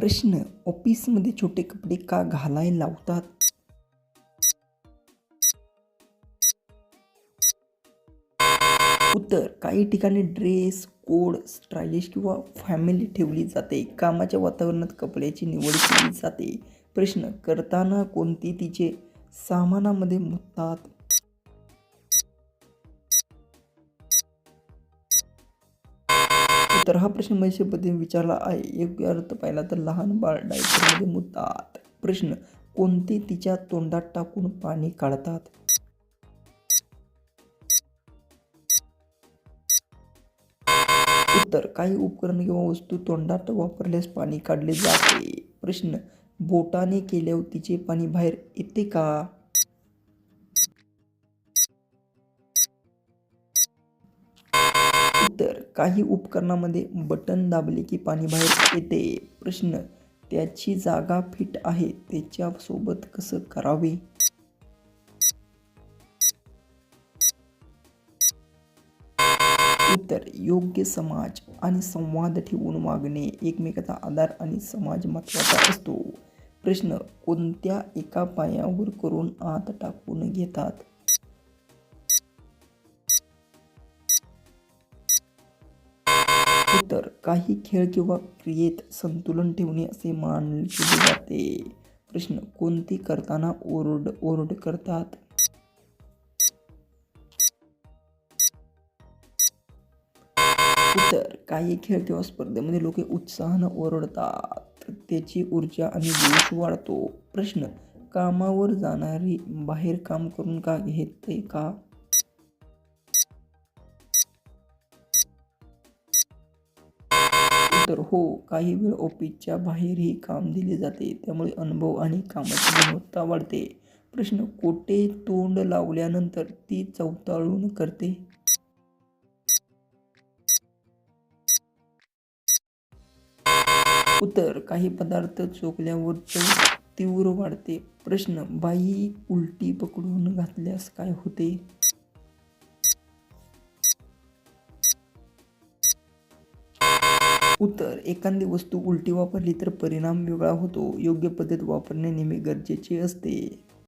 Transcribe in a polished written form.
प्रश्न, ऑफिसमध्ये छोटे कपडे का घालायला लावतात? उत्तर, काही ठिकाणी ड्रेस कोड स्टायलिश किंवा फॅमिली ठेवली जाते. कामाच्या वातावरणात कपड्याची निवड केली जाते. प्रश्न, करताना कोणती तिचे सामानामध्ये मुतात? उत्तर, हा प्रश्न महेश पद्धतीने विचारला आहे. योग्य अर्थ पाहिला तर लहान बाळ डायपरमध्ये मुतात. प्रश्न, कोणते तिच्या तोंडात टाकून पाणी काढतात? उत्तर, काही उपकरण किंवा वस्तू तोंडात वापरल्यास पाणी काढले जाते. प्रश्न, बोटाने केल्यावर तिचे पाणी बाहेर येते का? उत्तर, काही उपकरणामध्ये बटन दाबले की पाणी बाहेर येते. प्रश्न, त्याची जागा फिट आहे त्याच्यासोबत कसं करावे? उत्तर, योग्य समाज आणि संवाद ठेवून वागणे. एकमेकाचा आधार आणि समाज महत्त्वाचा असतो. प्रश्न, कोणत्या एका पायावर करून आत टाकून घेतात? उत्तर, काही खेळ किंवा क्रियेत संतुलन ठेवणे असे मानले जाते. प्रश्न, कोणती करताना ओरड करतात? उत्तर, काही खेळ किंवा स्पर्धेमध्ये लोक उत्साहानं ओरडतात. त्याची ऊर्जा आणि जोश वाढतो. प्रश्न, कामावर जाणारी बाहेर काम करून का घेते का? उत्तर, हो, काही वेळ ऑफिसच्या बाहेरही काम दिले जाते. त्यामुळे अनुभव आणि कामाची गुणवत्ता वाढते. प्रश्न, कोठे तोंड लावल्यानंतर ती चवताळून करते? उत्तर, काही पदार्थ चोखल्यावर चव तीव्र वाढते. प्रश्न, बाई उलटी पकडून घातल्यास काय होते? उत्तर, एखादी वस्तू उलटी वापरली तर परिणाम वेगळा होतो. योग्य पद्धत वापरणे नेहमी गरजेचे असते.